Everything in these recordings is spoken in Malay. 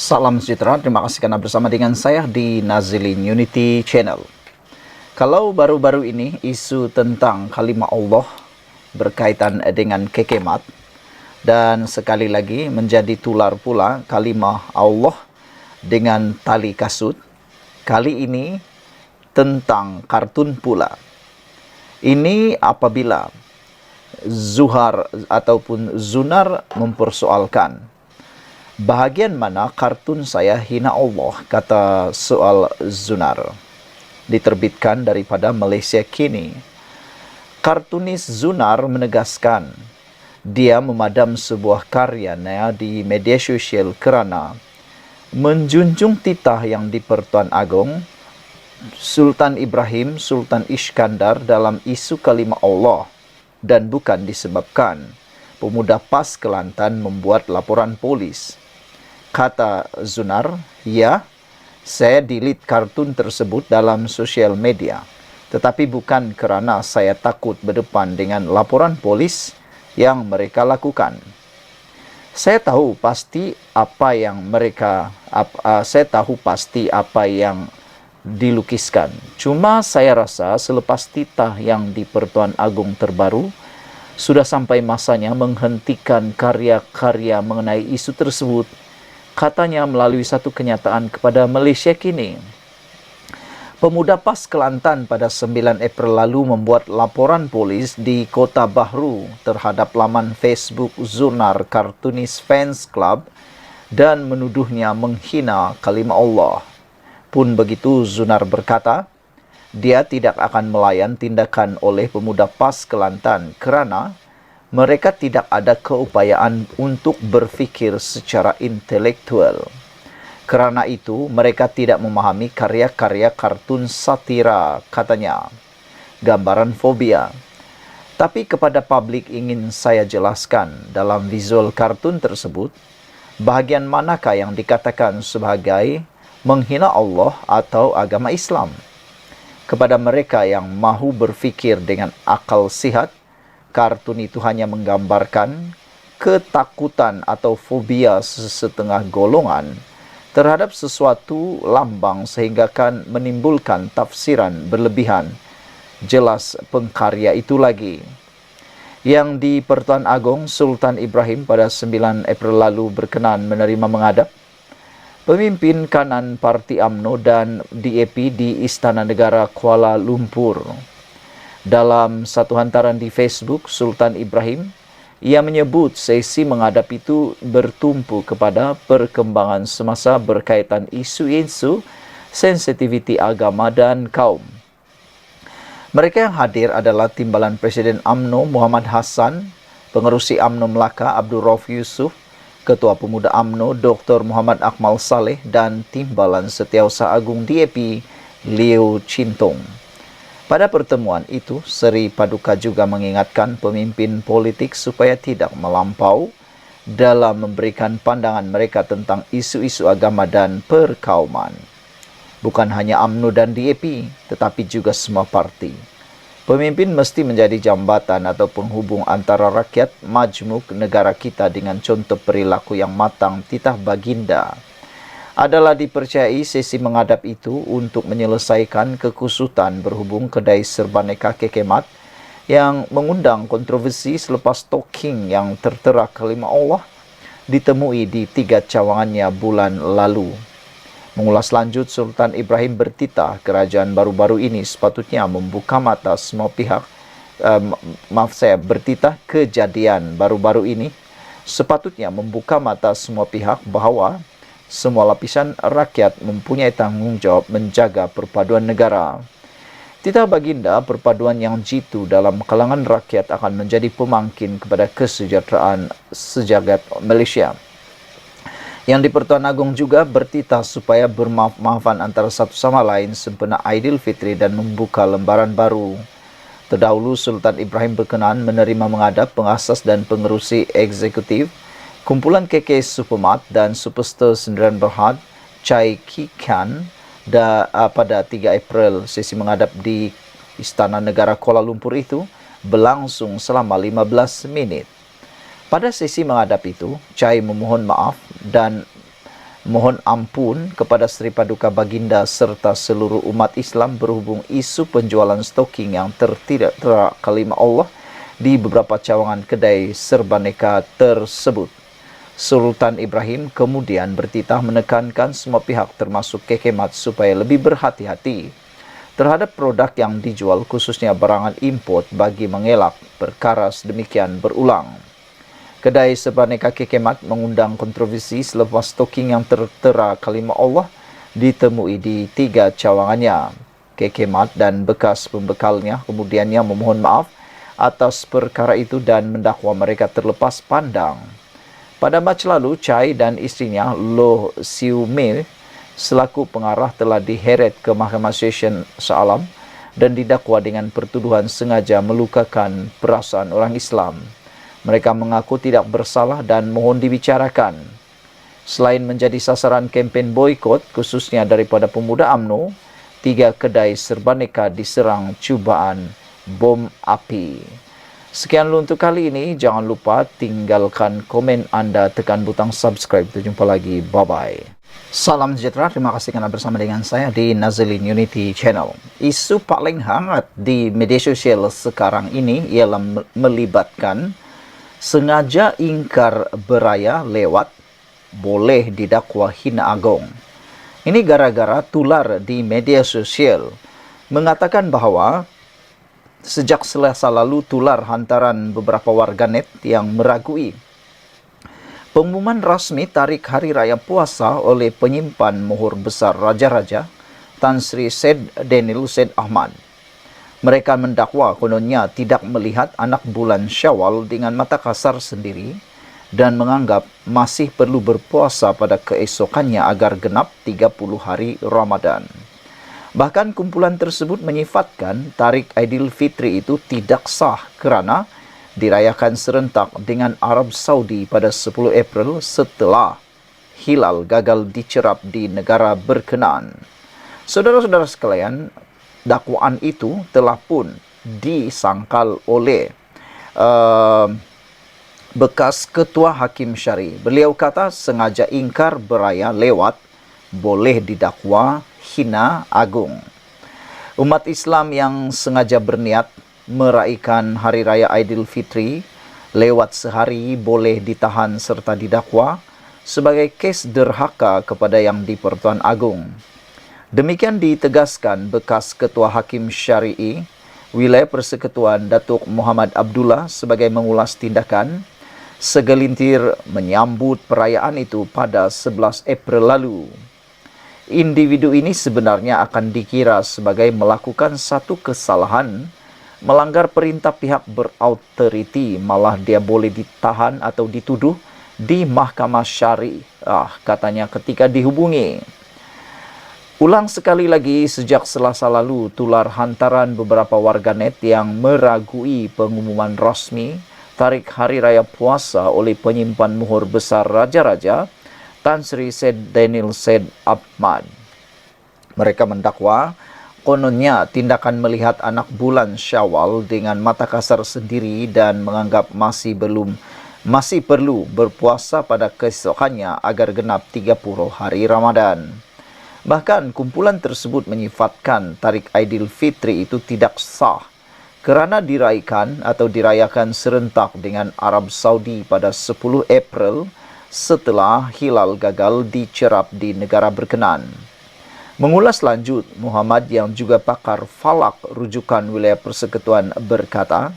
Salam sejahtera, terima kasih karena bersama dengan saya di Nazilin Unity Channel. Kalau baru-baru ini isu tentang kalimat Allah berkaitan dengan kekemat, dan sekali lagi menjadi tular pula kalimat Allah dengan tali kasut, kali ini tentang kartun pula. Ini apabila Zuhar ataupun Zunar mempersoalkan, bahagian mana kartun saya hina Allah, kata soal Zunar. Diterbitkan daripada Malaysia Kini. Kartunis Zunar menegaskan, dia memadam sebuah karyanya di media sosial kerana menjunjung titah yang di-Pertuan Agong Sultan Ibrahim Sultan Iskandar dalam isu kalimat Allah, dan bukan disebabkan pemuda PAS Kelantan membuat laporan polis. Kata Zunar, ya, saya delete kartun tersebut dalam sosial media, tetapi bukan kerana saya takut berdepan dengan laporan polis yang mereka lakukan. Saya tahu pasti apa yang dilukiskan. Cuma saya rasa selepas titah yang di-Pertuan Agong terbaru, sudah sampai masanya menghentikan karya-karya mengenai isu tersebut, katanya melalui satu kenyataan kepada Malaysia Kini. Pemuda PAS Kelantan pada 9 April lalu membuat laporan polis di Kota Bahru terhadap laman Facebook Zunar Kartunis Fans Club dan menuduhnya menghina kalimat Allah. Pun begitu, Zunar berkata, dia tidak akan melayan tindakan oleh pemuda PAS Kelantan kerana mereka tidak ada keupayaan untuk berfikir secara intelektual. Kerana itu, mereka tidak memahami karya-karya kartun satira, katanya. Gambaran fobia. Tapi kepada publik ingin saya jelaskan, dalam visual kartun tersebut, bahagian manakah yang dikatakan sebagai menghina Allah atau agama Islam? Kepada mereka yang mahu berfikir dengan akal sihat, kartun itu hanya menggambarkan ketakutan atau fobia sesetengah golongan terhadap sesuatu lambang sehingga kan menimbulkan tafsiran berlebihan. Jelas pengkarya itu lagi. Yang di Pertuan Agong Sultan Ibrahim pada 9 April lalu berkenan menerima menghadap pemimpin kanan Parti UMNO dan DAP di Istana Negara Kuala Lumpur. Dalam satu hantaran di Facebook, Sultan Ibrahim, ia menyebut sesi menghadap itu bertumpu kepada perkembangan semasa berkaitan isu-isu sensitiviti agama dan kaum. Mereka yang hadir adalah Timbalan Presiden UMNO Muhammad Hassan, Pengerusi UMNO Melaka Abdul Rauf Yusuf, Ketua Pemuda UMNO Dr. Muhammad Akmal Saleh dan Timbalan Setiausaha Agung DAP Leo Chintong. Pada pertemuan itu, Seri Paduka juga mengingatkan pemimpin politik supaya tidak melampau dalam memberikan pandangan mereka tentang isu-isu agama dan perkauman. Bukan hanya UMNO dan DAP, tetapi juga semua parti. Pemimpin mesti menjadi jambatan atau penghubung antara rakyat majmuk negara kita dengan contoh perilaku yang matang titah baginda. Adalah dipercayai sesi menghadap itu untuk menyelesaikan kekusutan berhubung kedai serbaneka kekemat yang mengundang kontroversi selepas talking yang tertera kalimat Allah ditemui di 3 cawangannya bulan lalu. Mengulas lanjut, Sultan Ibrahim bertitah kerajaan baru-baru ini sepatutnya membuka mata semua pihak. Bertitah kejadian baru-baru ini sepatutnya membuka mata semua pihak bahawa semua lapisan rakyat mempunyai tanggungjawab menjaga perpaduan negara. Titah baginda perpaduan yang jitu dalam kalangan rakyat akan menjadi pemangkin kepada kesejahteraan sejagat Malaysia. Yang di Pertuan Agong juga bertitah supaya bermaaf-maafan antara satu sama lain sempena Aidilfitri dan membuka lembaran baru. Terdahulu Sultan Ibrahim berkenan menerima menghadap pengasas dan pengerusi eksekutif kumpulan KK Supermat dan Superstar Sendirian Berhad Chai Kikan pada 3 April. Sesi menghadap di Istana Negara Kuala Lumpur itu berlangsung selama 15 menit. Pada sesi menghadap itu, Chai memohon maaf dan mohon ampun kepada Sri Paduka Baginda serta seluruh umat Islam berhubung isu penjualan stocking yang tidak kalimah Allah di beberapa cawangan kedai serbaneka tersebut. Sultan Ibrahim kemudian bertitah menekankan semua pihak termasuk Kekemat supaya lebih berhati-hati terhadap produk yang dijual, khususnya barangan import, bagi mengelak perkara sedemikian berulang. Kedai serbaneka Kekemat mengundang kontroversi selepas stocking yang tertera kalimah Allah ditemui di 3 cawangannya. Kekemat dan bekas pembekalnya kemudiannya memohon maaf atas perkara itu dan mendakwa mereka terlepas pandang. Pada Mac lalu, Chai dan istrinya Loh Siu Mei selaku pengarah telah diheret ke Mahkamah Session Shah Alam dan didakwa dengan pertuduhan sengaja melukakan perasaan orang Islam. Mereka mengaku tidak bersalah dan mohon dibicarakan. Selain menjadi sasaran kempen boikot, khususnya daripada pemuda UMNO, 3 kedai serbaneka diserang cubaan bom api. Sekian dulu untuk kali ini. Jangan lupa tinggalkan komen Anda, tekan butang subscribe. Kita jumpa lagi. Bye-bye. Salam sejahtera. Terima kasih kerana bersama dengan saya di Nazilin Unity Channel. Isu paling hangat di media sosial sekarang ini ialah melibatkan sengaja ingkar beraya lewat boleh didakwa hina agung. Ini gara-gara tular di media sosial mengatakan bahawa sejak Selasa lalu tular hantaran beberapa warganet yang meragui pengumuman rasmi tarik Hari Raya Puasa oleh penyimpan mohor besar Raja-Raja Tan Sri Syed Daniel Syed Ahmad. Mereka mendakwa kononnya tidak melihat anak bulan Syawal dengan mata kasar sendiri dan menganggap masih perlu berpuasa pada keesokannya agar genap 30 hari Ramadan. Bahkan kumpulan tersebut menyifatkan tarik Aidilfitri itu tidak sah kerana dirayakan serentak dengan Arab Saudi pada 10 April setelah hilal gagal dicerap di negara berkenaan. Saudara-saudara sekalian, dakwaan itu telah pun disangkal oleh bekas Ketua Hakim Syari. Beliau kata sengaja ingkar beraya lewat boleh didakwa hina agung. Umat Islam yang sengaja berniat meraihkan Hari Raya Aidilfitri lewat sehari boleh ditahan serta didakwa sebagai kes derhaka kepada Yang di-Pertuan Agong. Demikian ditegaskan bekas Ketua Hakim Syari'i Wilayah Persekutuan Datuk Muhammad Abdullah sebagai mengulas tindakan segelintir menyambut perayaan itu pada 11 April lalu. Individu ini sebenarnya akan dikira sebagai melakukan satu kesalahan, melanggar perintah pihak berautoriti, malah dia boleh ditahan atau dituduh di Mahkamah Syari, katanya ketika dihubungi. Ulang sekali lagi, sejak Selasa lalu, tular hantaran beberapa warganet yang meragui pengumuman rasmi tarik Hari Raya Puasa oleh penyimpan mohor besar Raja-Raja Tan Sri Syed Daniel Syed Ahmad. Mereka mendakwa kononnya tindakan melihat anak bulan Syawal dengan mata kasar sendiri dan menganggap masih perlu berpuasa pada keesokannya agar genap 30 hari Ramadan. Bahkan kumpulan tersebut menyifatkan tarik Aidilfitri itu tidak sah kerana dirayakan serentak dengan Arab Saudi pada 10 April setelah hilal gagal dicerap di negara berkenaan. Mengulas lanjut, Muhammad yang juga pakar falak rujukan Wilayah Persekutuan berkata,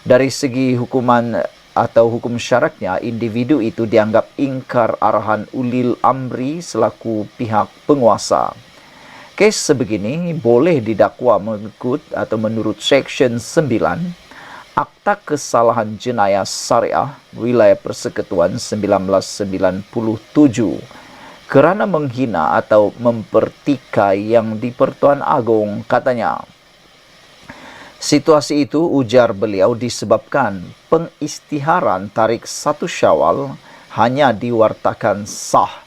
dari segi hukuman atau hukum syaratnya, individu itu dianggap ingkar arahan ulil amri selaku pihak penguasa. Kes sebegini boleh didakwa mengikut atau menurut Seksyen 9 Akta Kesalahan Jenayah Syariah Wilayah Persekutuan 1997 kerana menghina atau mempertikai Yang di-Pertuan Agong, katanya. Situasi itu, ujar beliau, disebabkan pengistiharan tarik 1 Syawal hanya diwartakan sah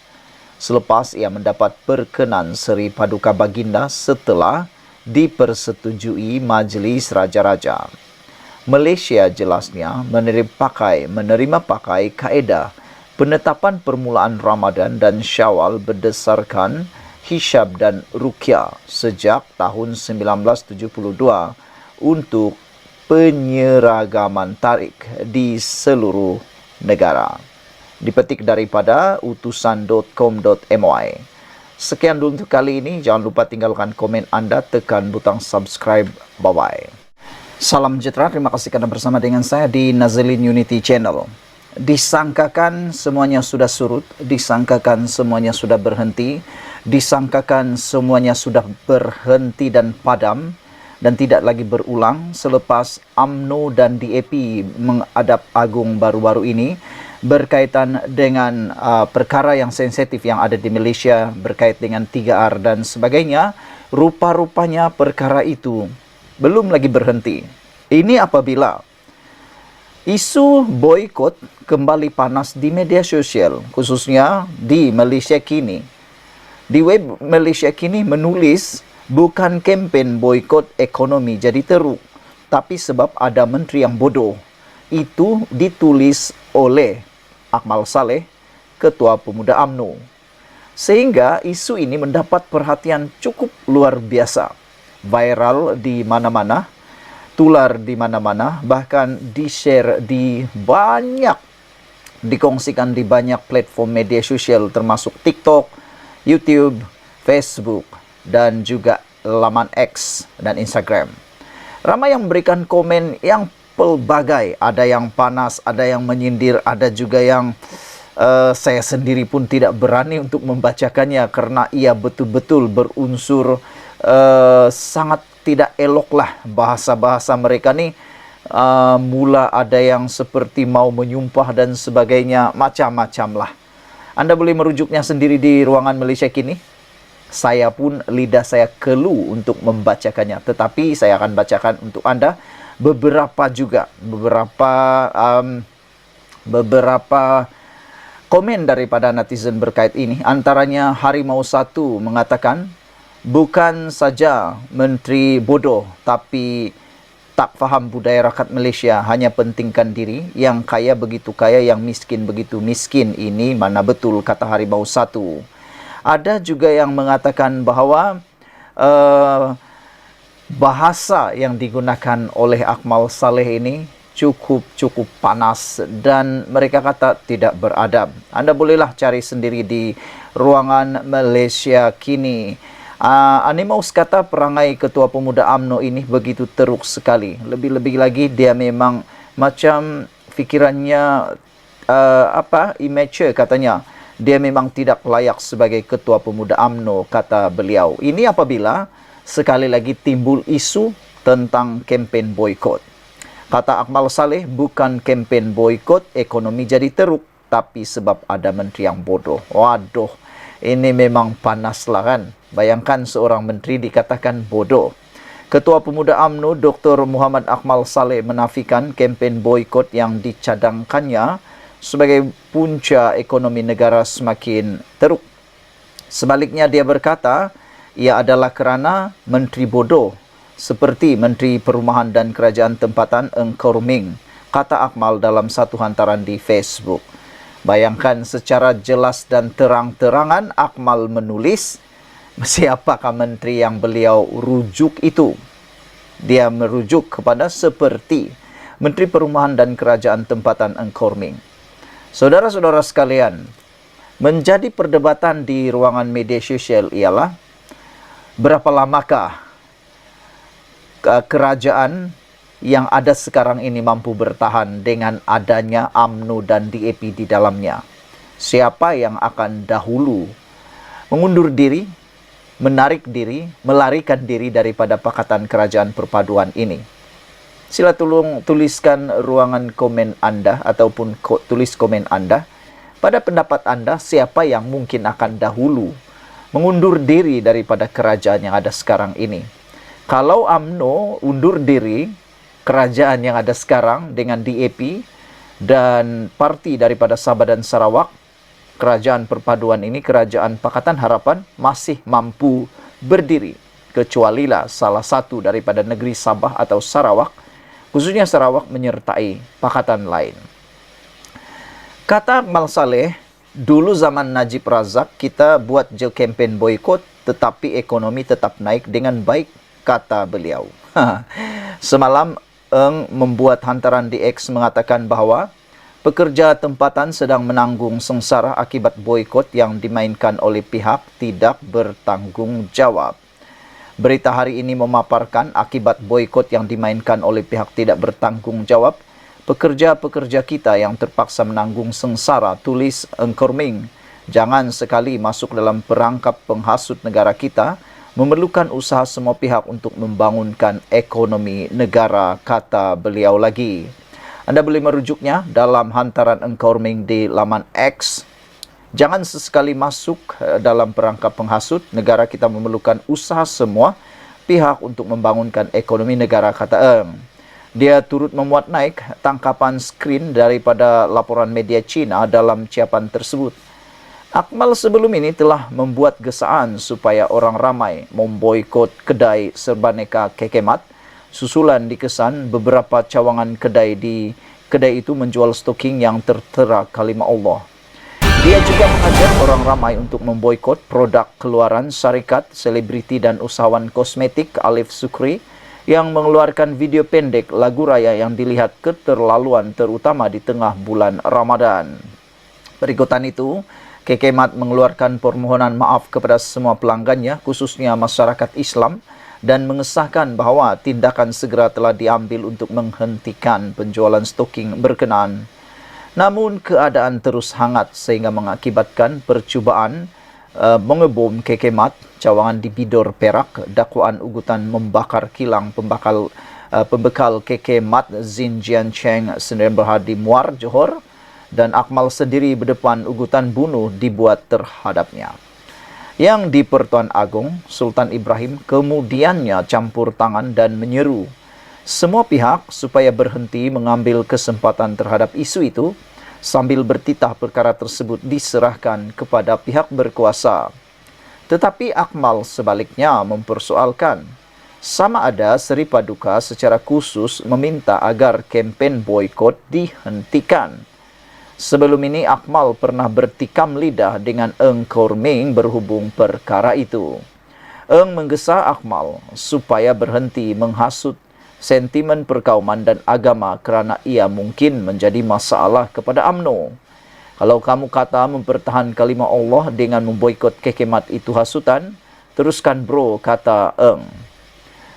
selepas ia mendapat perkenan Seri Paduka Baginda setelah dipersetujui Majlis Raja-Raja. Malaysia jelasnya menerima pakai kaedah Penetapan permulaan Ramadan dan Syawal berdasarkan hisab dan ruqyah sejak tahun 1972 untuk penyeragaman tarik di seluruh negara. Dipetik daripada utusan.com.my. Sekian dulu untuk kali ini. Jangan lupa tinggalkan komen anda, tekan butang subscribe. Bye-bye. Salam sejahtera, terima kasih karena bersama dengan saya di Nazilin Unity Channel. Disangkakan semuanya sudah surut, disangkakan semuanya sudah berhenti, disangkakan semuanya sudah berhenti dan padam, dan tidak lagi berulang selepas UMNO dan DAP menghadap agung baru-baru ini berkaitan dengan perkara yang sensitif yang ada di Malaysia berkait dengan 3R dan sebagainya. Rupa-rupanya perkara itu belum lagi berhenti. Ini apabila isu boikot kembali panas di media sosial, khususnya di Malaysia Kini. Di web Malaysia Kini menulis bukan kempen boikot ekonomi jadi teruk, tapi sebab ada menteri yang bodoh. Itu ditulis oleh Akmal Saleh, Ketua Pemuda UMNO. Sehingga isu ini mendapat perhatian cukup luar biasa. Viral di mana-mana, tular di mana-mana, bahkan di-share di banyak, dikongsikan di banyak platform media sosial termasuk TikTok, YouTube, Facebook, dan juga laman X dan Instagram. Ramai yang memberikan komen yang pelbagai, ada yang panas, ada yang menyindir, ada juga yang saya sendiri pun tidak berani untuk membacakannya karena ia betul-betul berunsur sangat tidak elok lah bahasa-bahasa mereka nih. Mula ada yang seperti mau menyumpah dan sebagainya, macam-macam lah. Anda boleh merujuknya sendiri di ruangan Malaysia Kini. Saya pun lidah saya kelu untuk membacakannya, tetapi saya akan bacakan untuk Anda beberapa komen daripada netizen berkait ini. Antaranya Harimau 1 mengatakan, bukan saja menteri bodoh, tapi tak faham budaya rakyat Malaysia, hanya pentingkan diri. Yang kaya begitu kaya, yang miskin begitu miskin. Ini mana betul, kata Harimau 1. Ada juga yang mengatakan bahawa bahasa yang digunakan oleh Akmal Saleh ini cukup panas dan mereka kata tidak beradab. Anda bolehlah cari sendiri di ruangan Malaysia Kini. Animaus kata perangai Ketua Pemuda UMNO ini begitu teruk sekali. Lebih-lebih lagi dia memang macam fikirannya immature katanya. Dia memang tidak layak sebagai Ketua Pemuda UMNO, kata beliau. Ini apabila sekali lagi timbul isu tentang kempen boikot. Kata Akmal Saleh, bukan kempen boikot ekonomi jadi teruk, tapi sebab ada menteri yang bodoh. Waduh, ini memang panas lah kan. Bayangkan seorang menteri dikatakan bodoh. Ketua Pemuda UMNO Dr. Muhammad Akmal Saleh menafikan kempen boikot yang dicadangkannya sebagai punca ekonomi negara semakin teruk. Sebaliknya dia berkata, ia adalah kerana menteri bodoh seperti Menteri Perumahan dan Kerajaan Tempatan Eng Korming, kata Akmal dalam satu hantaran di Facebook. Bayangkan secara jelas dan terang-terangan Akmal menulis siapakah menteri yang beliau rujuk itu. Dia merujuk kepada seperti Menteri Perumahan dan Kerajaan Tempatan Eng Korming. Saudara-saudara sekalian, menjadi perdebatan di ruangan media sosial ialah berapa lamakah kerajaan yang ada sekarang ini mampu bertahan dengan adanya UMNO dan DAP di dalamnya. Siapa yang akan dahulu mengundur diri, menarik diri, melarikan diri daripada Pakatan Kerajaan Perpaduan ini? Sila tuliskan ruangan komen Anda ataupun tulis komen Anda. Pada pendapat Anda, siapa yang mungkin akan dahulu mengundur diri daripada kerajaan yang ada sekarang ini? Kalau UMNO undur diri, kerajaan yang ada sekarang dengan DAP dan parti daripada Sabah dan Sarawak, kerajaan perpaduan ini, kerajaan Pakatan Harapan masih mampu berdiri. Kecualilah salah satu daripada negeri Sabah atau Sarawak, khususnya Sarawak, menyertai pakatan lain. Kata Akmal Saleh, dulu zaman Najib Razak kita buat je kempen boykot tetapi ekonomi tetap naik dengan baik, kata beliau. Semalam Eng membuat hantaran di X mengatakan bahawa pekerja tempatan sedang menanggung sengsara akibat boykot yang dimainkan oleh pihak tidak bertanggung jawab. Berita hari ini memaparkan akibat boykot yang dimainkan oleh pihak tidak bertanggung jawab, pekerja-pekerja kita yang terpaksa menanggung sengsara, tulis Engkorming. Jangan sekali masuk dalam perangkap penghasut negara kita, memerlukan usaha semua pihak untuk membangunkan ekonomi negara, kata beliau lagi. Anda boleh merujuknya dalam hantaran Engkorming di laman X. Jangan sesekali masuk dalam perangkap penghasut, negara kita memerlukan usaha semua pihak untuk membangunkan ekonomi negara, kata Eng. Dia turut memuat naik tangkapan skrin daripada laporan media Cina dalam ciapan tersebut. Akmal sebelum ini telah membuat gesaan supaya orang ramai memboikot kedai serbaneka Kekemat. Susulan dikesan beberapa cawangan kedai itu menjual stoking yang tertera kalimah Allah. Dia juga mengajak orang ramai untuk memboikot produk keluaran syarikat, selebriti dan usahawan kosmetik Alif Sukri yang mengeluarkan video pendek lagu raya yang dilihat keterlaluan terutama di tengah bulan Ramadan. Berikutan itu, Kekemat mengeluarkan permohonan maaf kepada semua pelanggannya, khususnya masyarakat Islam, dan mengesahkan bahawa tindakan segera telah diambil untuk menghentikan penjualan stoking berkenaan. Namun, keadaan terus hangat sehingga mengakibatkan percubaan mengebom Kekemat, cawangan di Bidor, Perak, dakwaan ugutan membakar kilang pembekal Kekemat Xinjiang Cheng Sdn Bhd di Muar, Johor, dan Akmal sendiri berdepan ugutan bunuh dibuat terhadapnya. Yang di Pertuan Agong, Sultan Ibrahim kemudiannya campur tangan dan menyeru semua pihak supaya berhenti mengambil kesempatan terhadap isu itu, sambil bertitah perkara tersebut diserahkan kepada pihak berkuasa. Tetapi Akmal sebaliknya mempersoalkan, sama ada Seri Paduka secara khusus meminta agar kempen boykot dihentikan. Sebelum ini Akmal pernah bertikam lidah dengan Eng Korming berhubung perkara itu. Eng menggesa Akmal supaya berhenti menghasut sentimen perkauman dan agama kerana ia mungkin menjadi masalah kepada UMNO. Kalau kamu kata mempertahan kalimah Allah dengan memboikot Kekemat itu hasutan, teruskan bro, kata Eng.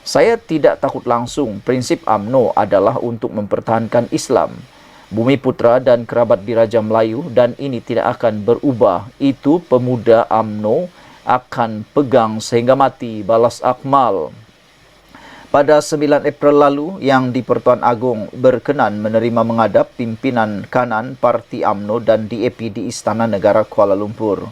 Saya tidak takut langsung. Prinsip UMNO adalah untuk mempertahankan Islam, Bumi Putra dan kerabat Diraja Melayu, dan ini tidak akan berubah. Itu pemuda UMNO akan pegang sehingga mati, balas Akmal. Pada 9 April lalu, yang di Pertuan Agong berkenan menerima menghadap pimpinan kanan Parti UMNO dan DAP di Istana Negara Kuala Lumpur.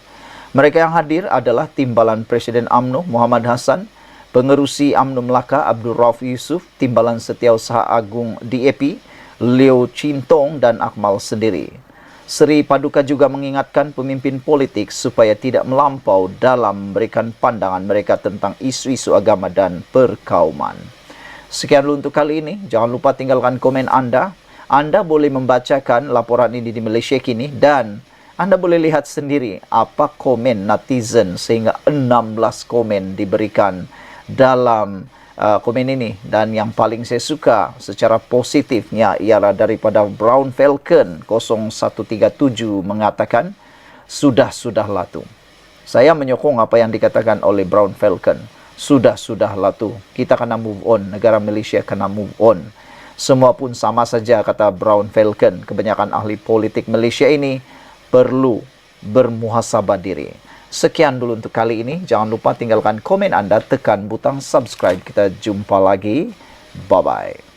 Mereka yang hadir adalah Timbalan Presiden UMNO Muhammad Hassan, Pengerusi UMNO Melaka Abdul Rauf Yusuf, Timbalan Setiausaha Agung DAP Leo Chintong dan Akmal sendiri. Seri Paduka juga mengingatkan pemimpin politik supaya tidak melampau dalam memberikan pandangan mereka tentang isu-isu agama dan perkauman. Sekian dulu untuk kali ini. Jangan lupa tinggalkan komen Anda. Anda boleh membacakan laporan ini di Malaysia Kini dan Anda boleh lihat sendiri apa komen netizen sehingga 16 komen diberikan dalam komen ini. Dan yang paling saya suka secara positifnya ialah daripada Brown Falcon 0137 mengatakan, sudah-sudahlah tu. Saya menyokong apa yang dikatakan oleh Brown Falcon. Sudah-sudahlah tu. Kita kena move on. Negara Malaysia kena move on. Semua pun sama saja, kata Brown Falcon. Kebanyakan ahli politik Malaysia ini perlu bermuhasabah diri. Sekian dulu untuk kali ini. Jangan lupa tinggalkan komen Anda, tekan butang subscribe. Kita jumpa lagi. Bye-bye.